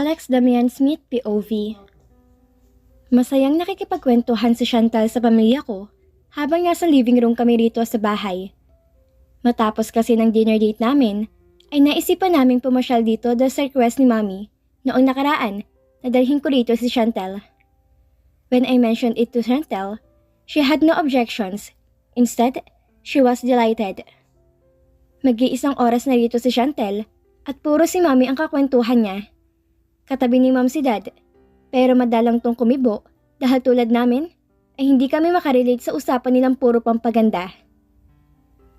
Alex Damian Smith, POV. Masayang nakikipagkwentuhan si Chantal sa pamilya ko habang nasa living room kami rito sa bahay. Matapos kasi ng dinner date namin, ay naisipan naming pumasyal dito dahil sa request ni Mommy noong nakaraan na dalhin ko rito si Chantal. When I mentioned it to Chantal, she had no objections. Instead, she was delighted. Mag-iisang oras na rito si Chantal at puro si Mommy ang kakwentuhan niya. Katabi ni Mom si Dad, pero madalang tong kumibo dahil tulad namin ay hindi kami makarelate sa usapan nilang puro pampaganda.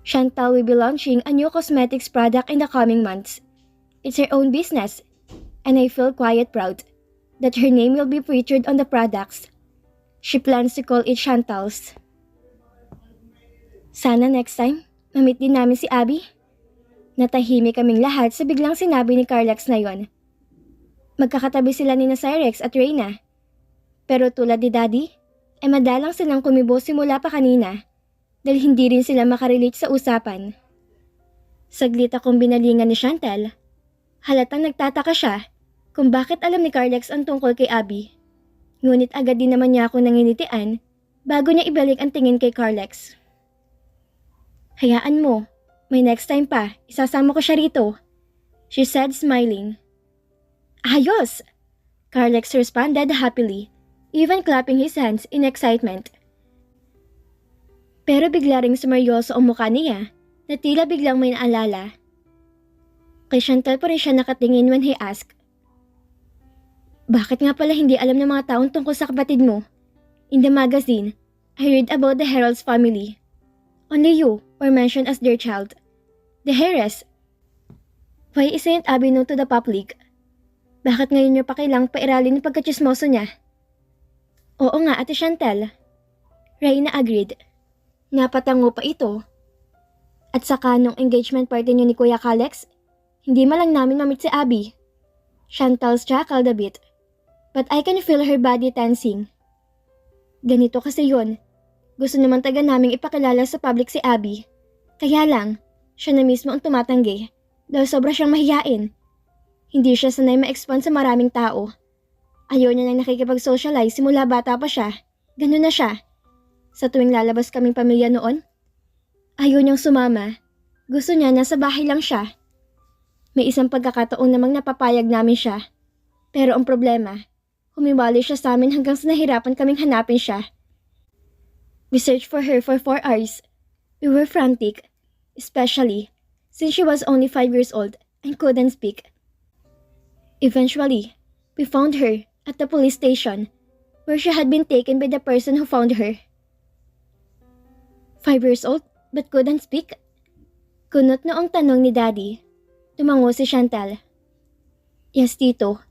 Chantal will be launching a new cosmetics product in the coming months. It's her own business, and I feel quite proud that her name will be featured on the products. She plans to call it Chantal's. Sana next time, mamit din namin si Abby. Natahimik kaming lahat sa biglang sinabi ni Carlex na yon. Magkakatabi sila ni Cyrex at Reyna. Pero tulad ni Daddy, ay madalang silang kumibo simula pa kanina dahil hindi rin sila makarelate sa usapan. Saglit akong binalingan ni Chantal. Halatang nagtataka siya kung bakit alam ni Carlex ang tungkol kay Abby. Ngunit agad din naman niya ako nanginitian bago niya ibalik ang tingin kay Carlex. Hayaan mo, may next time pa, isasama ko siya rito, she said smiling. Ayos! Carlex responded happily, even clapping his hands in excitement. Pero bigla ring sumeryoso ang mukha niya na tila biglang may naalala. Kay Chantal pa rin siya nakatingin when he asked, bakit nga pala hindi alam ng mga taong tungkol sa kapatid mo? In the magazine, I read about the Herald's family. Only you were mentioned as their child. The heiress. Why isn't Abby known to the public? Bakit ngayon niyo pa kailang pairalin ng pagkachismoso niya? Oo nga, Ate Chantal. Reyna agreed. Napatango pa ito. At saka nung engagement party niyo ni Kuya Carlex, hindi malang namin mamit si Abby. Chantal chuckled a bit, but I can feel her body tensing. Ganito kasi yun. Gusto naman taga naming ipakilala sa public si Abby. Kaya lang, siya na mismo ang tumatanggi dahil sobra siyang mahiyain. Hindi siya sanay ma-expand sa maraming tao. Ayaw niya nang nakikipag-socialize simula bata pa siya. Ganun na siya. Sa tuwing lalabas kaming pamilya noon, ayaw niyang sumama. Gusto niya nasa bahay lang siya. May isang pagkakataon namang napapayag namin siya. Pero ang problema, humiwalay siya sa amin hanggang sa nahirapan kaming hanapin siya. We searched for her for 4 hours. We were frantic, especially since she was only 5 years old and couldn't speak. Eventually, we found her at the police station where she had been taken by the person who found her. 5 years old but couldn't speak? Kunot noong tanong ni Daddy. Tumango si Chantal. Yes, Tito.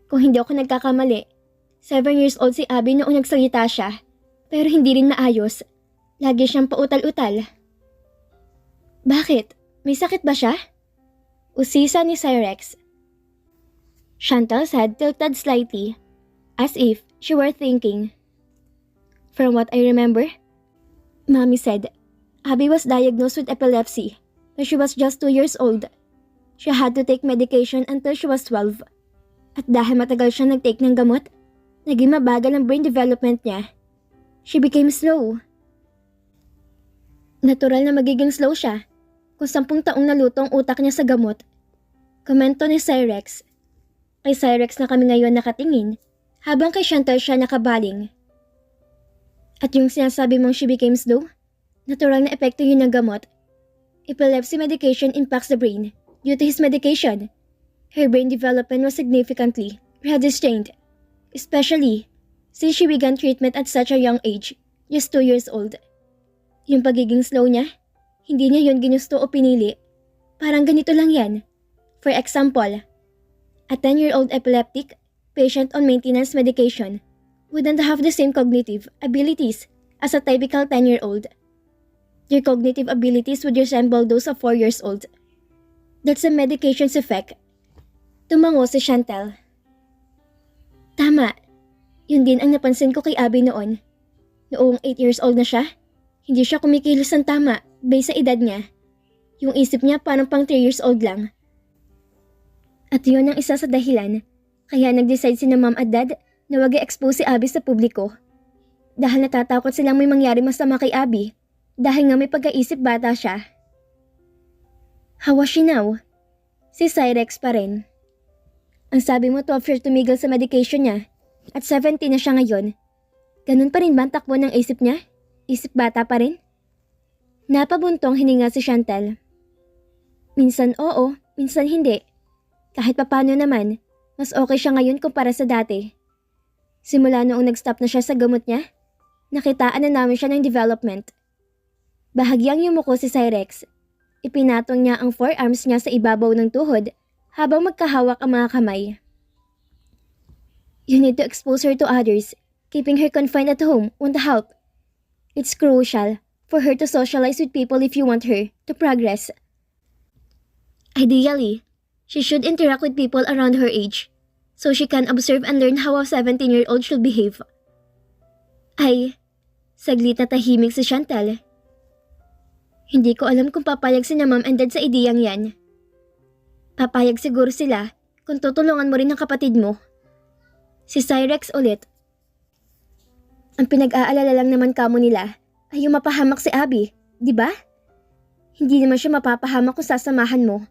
Kung hindi ako nagkakamali, 7 years old si Abby noong nagsalita siya, pero hindi rin maayos. Lagi siyang pautal-utal. Bakit? May sakit ba siya? Usisa ni Cyrex. Chantal's head tilted slightly, as if she were thinking. From what I remember, Mommy said, Abby was diagnosed with epilepsy when she was just 2 years old. She had to take medication until she was 12. At dahil matagal siya nag-take ng gamot, naging mabagal ang brain development niya. She became slow. Natural na magiging slow siya kung 10 taong naluto ang utak niya sa gamot. Komento ni Cyrex. Kay Cyrex na kami ngayon nakatingin, habang kay Chantal siya nakabaling. At yung sinasabi mong she became slow, natural na epekto yun ng gamot. Epilepsy medication impacts the brain due to his medication. Her brain development was significantly restrained, especially since she began treatment at such a young age, just 2 years old. Yung pagiging slow niya, hindi niya yun ginusto o pinili. Parang ganito lang yan. For example, a 10-year-old epileptic patient on maintenance medication wouldn't have the same cognitive abilities as a typical 10-year-old. Their cognitive abilities would resemble those of 4 years old. That's the medication's effect. Tumango si Chantal. Tama. Yun din ang napansin ko kay Abby noon. Noong 8 years old na siya, hindi siya kumikilos ng tama based sa edad niya. Yung isip niya parang pang 3 years old lang. At yun ang isa sa dahilan Kaya nag-decide sina mom at dad na wag i-expose si Abby sa publiko. Dahil natatakot silang may mangyari masama kay Abby dahil nga may pagkaisip bata siya. How was she now? Si Cyrex pa rin. Ang sabi mo 12 years tumigil sa medication niya at 17 na siya ngayon. Ganun pa rin ba ang takbo ng isip niya? Isip bata pa rin? Napabuntong hininga si Chantel. Minsan oo, minsan hindi. Kahit papano naman, mas okay siya ngayon kumpara sa dati. Simula noong nag-stop na siya sa gamot niya, nakitaan na namin siya ng development. Bahagyang yumuko si Cyrex. Ipinatong niya ang forearms niya sa ibabaw ng tuhod habang magkahawak ang mga kamay. You need to expose her to others. Keeping her confined at home won't help. It's crucial for her to socialize with people if you want her to progress. Ideally, she should interact with people around her age so she can observe and learn how a 17-year-old should behave. Ay, saglit na tahimik si Chantal. Hindi ko alam kung papayag si na mom and dad sa ideyang yan. Papayag siguro sila kung tutulungan mo rin ang kapatid mo. Si Cyrex ulit. Ang pinag-aalala lang naman kamo nila ay yung mapahamak si Abby, di ba? Hindi naman siya mapapahamak kung sasamahan mo.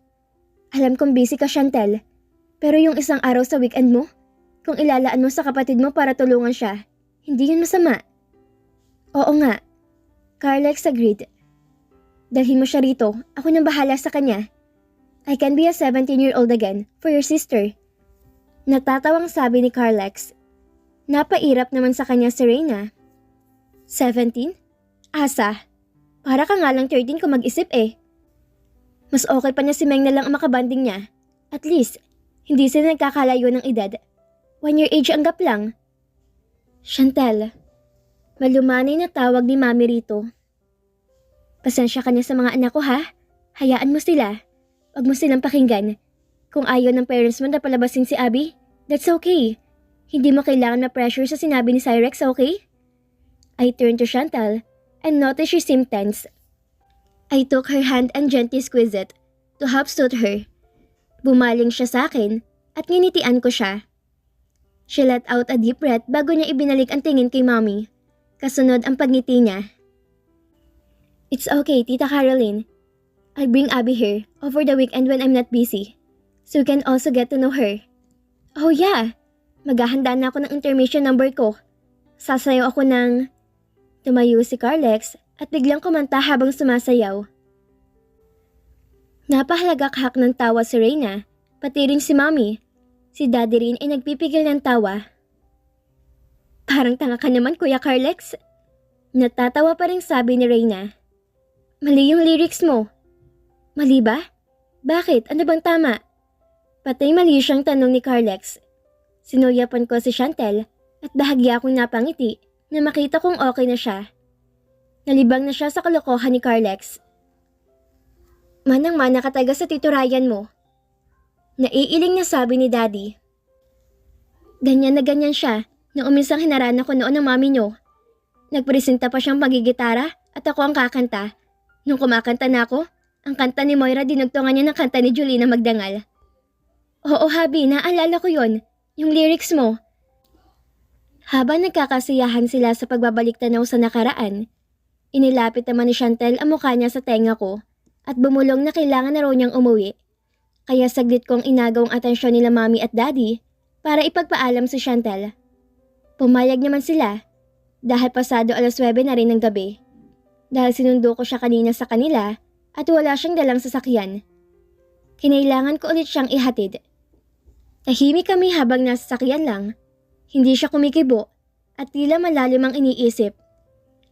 Alam kong busy ka, Chantel, pero yung isang araw sa weekend mo, kung ilalaan mo sa kapatid mo para tulungan siya, hindi yun masama. Oo nga, Carlex agreed. Dalhin mo siya rito, ako nang bahala sa kanya. I can be a 17-year-old again for your sister. Natatawang sabi ni Carlex. Napairap naman sa kanya si Reyna. 17? Asa? Para ka nga lang 13 kung mag-isip eh. Mas okay pa niya si Meng na lang ang makabanding niya. At least, hindi sila nagkakalayo ng edad. 1 year age ang gap lang. Chantel, malumanay na tawag ni Mami rito. Pasensya ka na sa mga anak ko ha. Hayaan mo sila. Huwag mo silang pakinggan. Kung ayaw ng parents mo na palabasin si Abby, that's okay. Hindi mo kailangan ma-pressure sa sinabi ni Cyrex, okay? I turned to Chantal and noticed she seemed tense. I took her hand and gently squeezed it to help soothe her. Bumaling siya sa akin at nginitian ko siya. She let out a deep breath bago niya ibinalik ang tingin kay Mommy. Kasunod ang pagngiti niya. It's okay, Tita Caroline. I'll bring Abby here over the weekend when I'm not busy, so you can also get to know her. Oh yeah! Maghahanda na ako ng intermission number ko. Sasayaw ako ng... Tumayo si Carlex at biglang kumanta habang sumasayaw. Napahalagakhak ng tawa si Reyna, pati rin si Mommy. Si Daddy rin ay nagpipigil ng tawa. Parang tanga ka naman, Kuya Carlex. Natatawa pa rin sabi ni Reyna. Mali yung lyrics mo. Mali ba? Bakit? Ano bang tama? Patay mali siyang tanong ni Carlex. Sinulyapan ko si Chantel at bahagya akong napangiti na makita kong okay na siya. Nalibang na siya sa kalokohan ni Carlex. Manang-mana ka taga sa Tito Ryan mo. Naiiling na sabi ni Daddy. Ganyan na ganyan siya nung uminsang hinarana ko noon ng mami niyo. Nagpresenta pa siyang pagigitara at ako ang kakanta. Nung kumakanta na ako, ang kanta ni Moira dinugtungan niya ng kanta ni Julina Magdangal. Oo, Habi, naalala ko yon. Yung lyrics mo. Habang nagkakasiyahan sila sa pagbabalik tanaw sa nakaraan, inilapit naman ni Chantel ang mukha niya sa tenga ko at bumulong na kailangan na raw niyang umuwi. Kaya saglit kong inagaw ang atensyon nila Mami at Daddy para ipagpaalam si Chantel. Pumayag naman sila dahil pasado 9:00 na rin ng gabi. Dahil sinundo ko siya kanina sa kanila at wala siyang dalang sasakyan. Kinailangan ko ulit siyang ihatid. Tahimik kami habang nasa sakyan lang. Hindi siya kumikibo at tila malalim ang iniisip.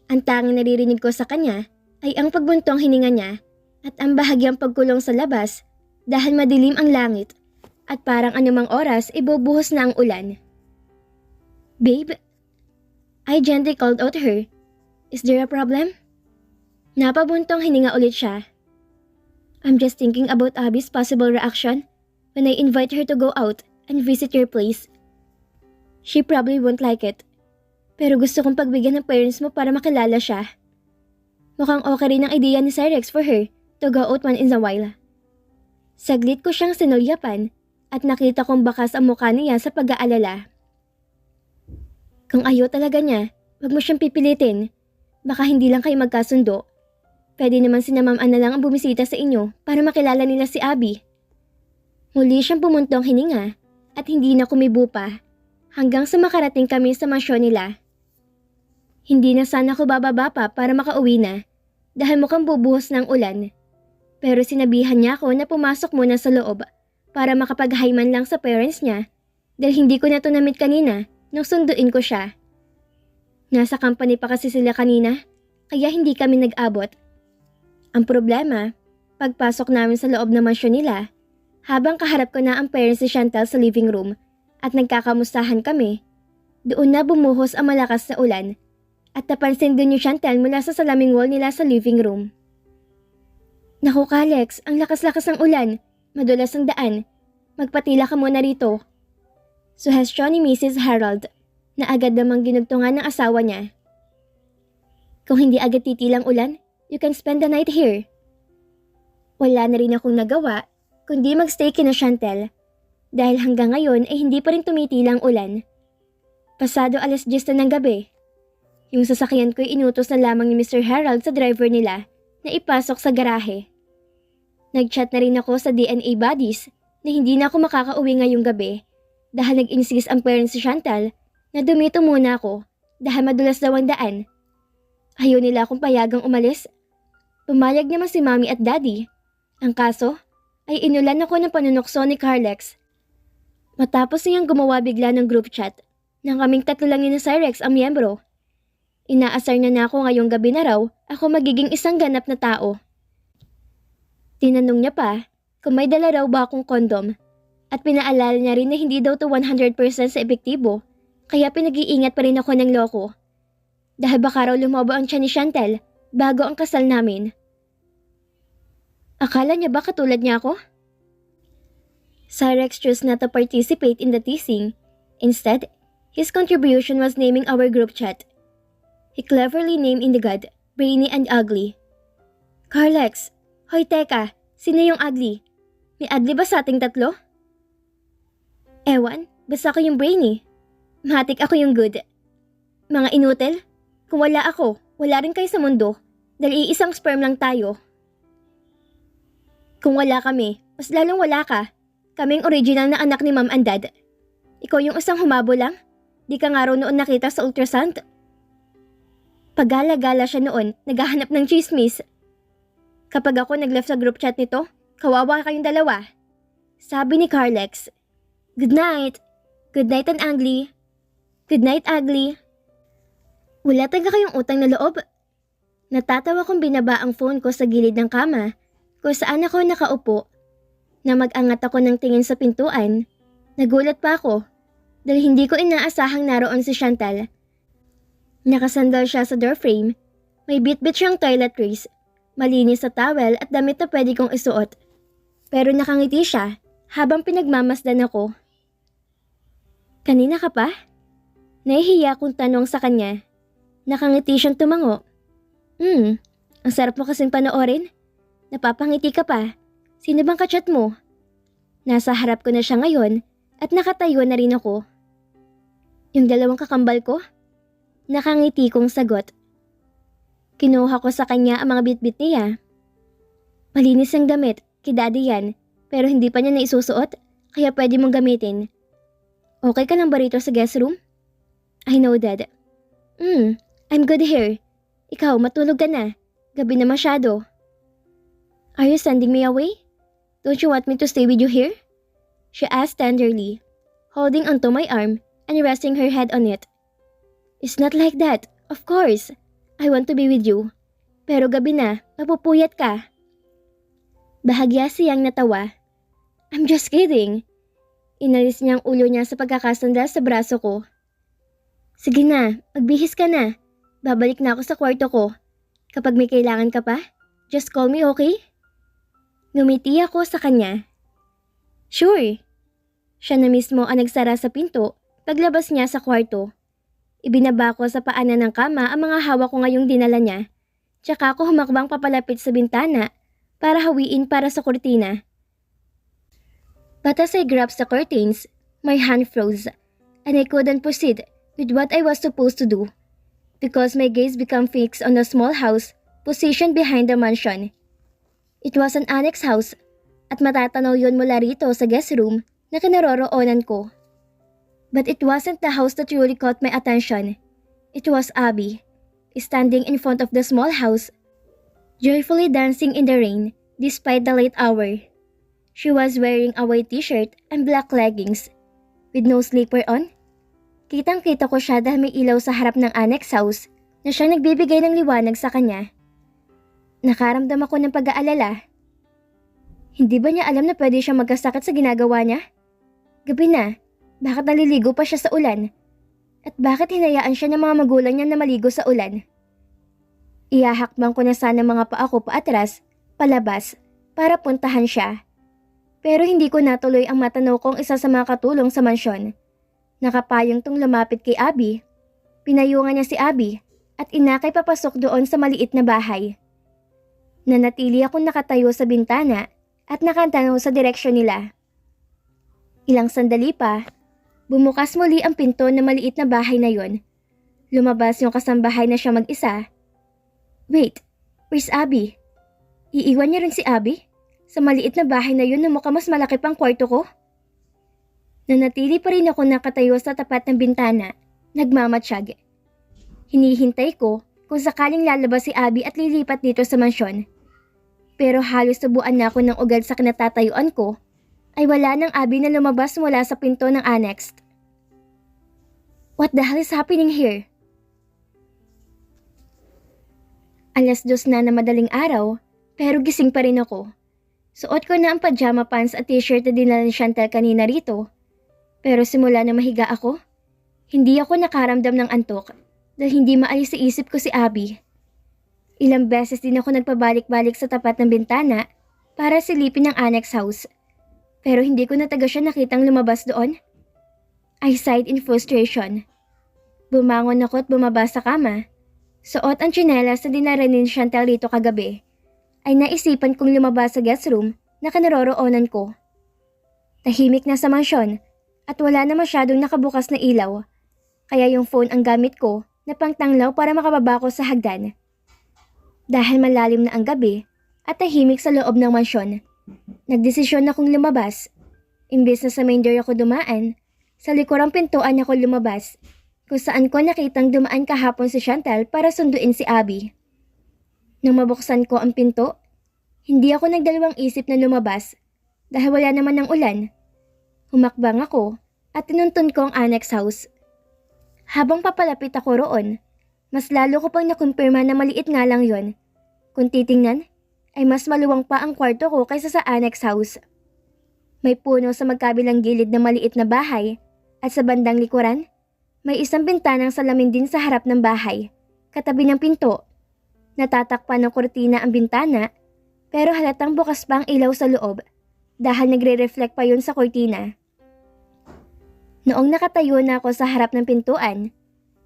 Ang tanging naririnig ko sa kanya ay ang pagbuntong hininga niya at ang bahagyang pagkulong sa labas dahil madilim ang langit at parang anumang oras ibubuhos na ang ulan. Babe, I gently called out her. Is there a problem? Napabuntong hininga ulit siya. I'm just thinking about Abby's possible reaction when I invite her to go out and visit your place. She probably won't like it. Pero gusto kong pagbigyan ng parents mo para makilala siya. Mukhang okay rin ang idea ni Cyrex for her to go out once in a while. Saglit ko siyang sinulyapan at nakita kong bakas ang mukha niya sa pag-aalala. Kung ayaw talaga niya, wag mo siyang pipilitin. Baka hindi lang kayo magkasundo. Pwede naman si Ma'am Ann na lang ang bumisita sa inyo para makilala nila si Abby. Muli siyang pumuntong hininga at hindi na kumibo pa hanggang sa makarating kami sa mansyon nila. Hindi na sana ako bababa pa para makauwi na dahil mukhang bubuhos ng ulan. Pero sinabihan niya ako na pumasok muna sa loob para makapag-hi man lang sa parents niya dahil hindi ko na ito na-meet kanina nung sunduin ko siya. Nasa company pa kasi sila kanina kaya hindi kami nag-abot. Ang problema, pagpasok namin sa loob ng mansyon nila, habang kaharap ko na ang parents ni Chantel sa living room at nagkakamustahan kami, doon na bumuhos ang malakas na ulan at napansin din ni Chantel mula sa salaming wall nila sa living room. Naku Kalex, ang lakas-lakas ng ulan, madulas ang daan, magpatila ka muna rito. Suhestyon ni Mrs. Harold na agad namang ginugtungan ng asawa niya. Kung hindi agad titilang ulan, you can spend the night here. Wala na rin akong nagawa kundi magstay kina Chantel dahil hanggang ngayon ay hindi pa rin tumitilang ulan. Pasado 10:00 na ng gabi. Yung sasakyan ko'y inutos na lamang ni Mr. Harold sa driver nila na ipasok sa garahe. Nag-chat na rin ako sa DNA buddies na hindi na ako makakauwi ngayong gabi dahil nag-insist ang parents si Chantal na dumito muna ako dahil madulas daw ang daan. Ayaw nila akong payagang umalis. Pumayag naman si Mommy at Daddy. Ang kaso ay inulan ako ng panunokso ni Carlex. Matapos niyang gumawa bigla ng group chat nang kaming 3 lang ni Cyrex ang miyembro. Inaasar na ako ngayong gabi na raw ako magiging isang ganap na tao. Tinanong niya pa kung may dala raw ba akong kondom at pinaalala niya rin na hindi daw to 100% sa epektibo kaya pinag-iingat pa rin ako ng loko. Dahil baka raw lumobo ang tiyan ni Chantel bago ang kasal namin. Akala niya ba katulad niya ako? Cyrex chose not to participate in the teasing. Instead, his contribution was naming our group chat. He cleverly named Indigad, Brainy and Ugly. Carlex, hoy teka, sino yung ugly? May ugly ba sa ating 3? Ewan, basta ako yung Brainy. Matik ako yung good. Mga inutil, kung wala ako, wala rin kayo sa mundo dahil iisang sperm lang tayo. Kung wala kami, mas lalong wala ka. Kaming original na anak ni Ma'am and Dad. Ikaw yung isang humabo lang? Di ka nga raw noon nakita sa ultrasound? Pagala-gala siya noon, naghahanap ng chismis. Kapag ako nag-left sa group chat nito, kawawa kayong dalawa. Sabi ni Carlex, "Good night. Good night and ugly. Good night, ugly." Wala talaga kayong utang na loob. Natatawa kong binaba ang phone ko sa gilid ng kama kung saan ako nakaupo. Na mag-angat ako ng tingin sa pintuan, nagulat pa ako dahil hindi ko inaasahang naroon si Chantal. Nakasandal siya sa doorframe, may bit-bit siyang toiletries, malinis sa towel at damit na pwede kong isuot. Pero nakangiti siya habang pinagmamasdan ako. Kanina ka pa? Nahihiya kong tanong sa kanya. Nakangiti siyang tumango. Ang sarap mo kasing panoorin. Napapangiti ka pa. Sino bang kachat mo? Nasa harap ko na siya ngayon at nakatayo na rin ako. Yung 2 kakambal ko? Nakangiti kong sagot. Kinuha ko sa kanya ang mga bitbit niya. Malinis ang damit, kay Daddy yan, pero hindi pa niya naisusuot, kaya pwede mong gamitin. Okay ka lang ba rito sa guest room? I know, Dad. I'm good here. Ikaw, matulog ka na. Gabi na masyado. Are you sending me away? Don't you want me to stay with you here? She asked tenderly, holding onto my arm and resting her head on it. It's not like that, of course. I want to be with you. Pero gabi na, mapupuyat ka. Bahagya siyang natawa. I'm just kidding. Inalis niya ang ulo niya sa pagkakasandal sa braso ko. Sige na, magbihis ka na. Babalik na ako sa kwarto ko. Kapag may kailangan ka pa, just call me, okay? Ngumiti ako sa kanya. Sure. Siya na mismo ang nagsara sa pinto paglabas niya sa kwarto. Ibinaba ko sa paanan ng kama ang mga hawak ko ngayong dinala niya. Tsaka ako humakbang papalapit sa bintana para hawiin para sa kurtina. But as I grasped the curtains, my hand froze, and I couldn't proceed with what I was supposed to do, because my gaze became fixed on the small house positioned behind the mansion. It was an annex house, at matatanaw yun mula rito sa guest room na kinaroroonan ko. But it wasn't the house that truly caught my attention. It was Abby, standing in front of the small house, joyfully dancing in the rain despite the late hour. She was wearing a white t-shirt and black leggings, with no slipper on. Kitang-kita ko siya dahil may ilaw sa harap ng annex house na siya nagbibigay ng liwanag sa kanya. Nakaramdam ako ng pag-aalala. Hindi ba niya alam na pwede siya magkasakit sa ginagawa niya? Gabi na, bakit naliligo pa siya sa ulan? At bakit hinayaan siya ng mga magulang niya na maligo sa ulan? Ihahakbang ko na sana mga paa ko paatras, palabas, para puntahan siya. Pero hindi ko natuloy ang matanaw kong isa sa mga katulong sa mansyon. Nakapayong tong lumapit kay Abby. Pinayungan niya si Abby at inakay papasok doon sa maliit na bahay. Nanatili akong nakatayo sa bintana at nakatanaw sa direksyon nila. Ilang sandali pa, bumukas muli ang pinto ng maliit na bahay na yon. Lumabas yung kasambahay na siya mag-isa. Wait, where's Abby? Iiwan niya rin si Abby? Sa maliit na bahay na yun na mukhang mas malaki pang kwarto ko? Nanatili pa rin ako nakatayo sa tapat ng bintana, nagmamatsyag. Hinihintay ko kung sakaling lalabas si Abby at lilipat dito sa mansyon. Pero halos subuan na ako ng ugal sa kinatatayuan ko, ay wala nang Abby na lumabas mula sa pinto ng annex. What the hell is happening here? 2:00 na madaling araw, pero gising pa rin ako. Suot ko na ang pajama pants at t-shirt na dinala ni Chantel kanina rito. Pero simula na mahiga ako, hindi ako nakaramdam ng antok dahil hindi maalis sa isip ko si Abby. Ilang beses din ako nagpabalik-balik sa tapat ng bintana para silipin ang annex house. Pero hindi ko na taga siya nakitang lumabas doon. I sighed in frustration. Bumangon ako at bumaba sa kama. Suot ang tsinelas na dinala ni Chantel rito kagabi. Ay naisipan kong lumabas sa guest room na kinaroroonan ko. Tahimik na sa mansyon at wala na masyadong nakabukas na ilaw, kaya yung phone ang gamit ko na pangtanglaw para makababa ko sa hagdan. Dahil malalim na ang gabi at tahimik sa loob ng mansyon, nagdesisyon akong lumabas. Imbes na sa main door ako dumaan, sa likurang pintuan ako lumabas, kung saan ko nakitang dumaan kahapon si Chantel para sunduin si Abby. Nang mabuksan ko ang pinto, hindi ako nagdalawang isip na lumabas dahil wala naman ng ulan. Humakbang ako at tinuntun ko ang annex house. Habang papalapit ako roon, mas lalo ko pang nakumpirma na maliit nga lang yon. Kung titingnan, ay mas maluwang pa ang kwarto ko kaysa sa annex house. May puno sa magkabilang gilid na maliit na bahay at sa bandang likuran, may isang bintanang salamin din sa harap ng bahay, katabi ng pinto. Natatakpan ng kurtina ang bintana, pero halatang bukas pa ang ilaw sa loob dahil nagre-reflect pa yun sa kurtina. Noong nakatayo na ako sa harap ng pintuan,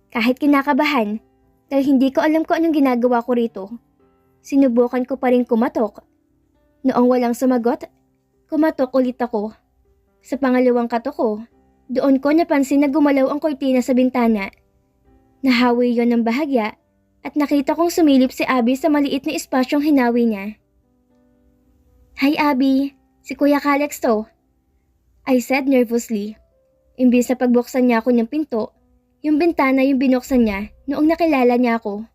kahit kinakabahan dahil hindi ko alam kung anong ginagawa ko rito, sinubukan ko pa rin kumatok. Noong walang sumagot, kumatok ulit ako. Sa pangalawang katok ko, doon ko napansin na gumalaw ang kurtina sa bintana. Nahawi yon ng bahagya at nakita kong sumilip si Abby sa maliit na espasyong hinawi niya. Hi Abby, si Kuya Kalex to, I said nervously. Imbis na pagbuksan niya ako ng pinto, yung bintana yung binuksan niya noong nakilala niya ako.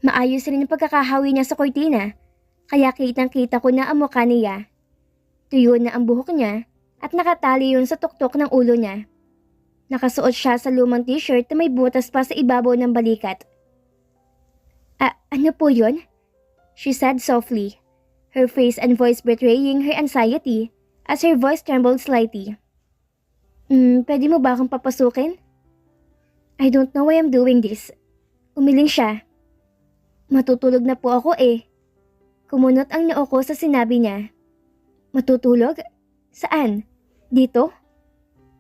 Maayos rin ang pagkakahawi niya sa kurtina, kaya kitang-kita ko na ang mukha niya. Tuyo na ang buhok niya at nakatali yun sa tuktok ng ulo niya. Nakasuot siya sa lumang t-shirt na may butas pa sa ibabaw ng balikat. Ano po yun? She said softly, her face and voice betraying her anxiety as her voice trembled slightly. Pwede mo ba akong papasukin? I don't know why I'm doing this. Umiling siya. Matutulog na po ako eh. Kumunot ang noo ko sa sinabi niya. Matutulog? Saan? Dito?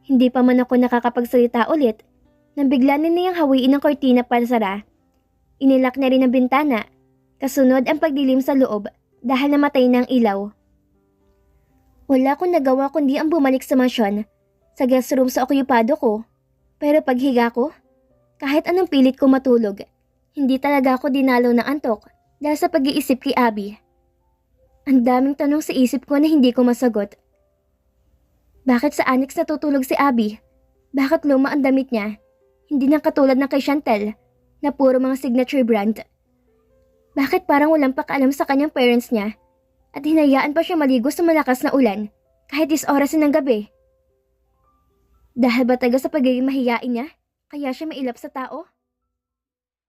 Hindi pa man ako nakakapagsalita ulit nang bigla na niyang hawiin ang kortina para sara. Inilak na rin ang bintana, kasunod ang pagdilim sa loob dahil namatay na ang ilaw. Wala akong nagawa kundi ang bumalik sa mansyon, sa guest room sa okupado ko. Pero paghiga ko, kahit anong pilit ko matulog, hindi talaga ako dinalaw ng antok dahil sa pag-iisip kay Abby. Ang daming tanong sa isip ko na hindi ko masagot. Bakit sa annex natutulog si Abby? Bakit luma ang damit niya? Hindi na katulad ng kay Chantel na puro mga signature brand. Bakit parang walang pakaalam sa kanyang parents niya at hinayaan pa siya maligo sa malakas na ulan kahit oras na ng gabi? Dahil ba taga sa pagiging mahiyain niya, kaya siya mailap sa tao?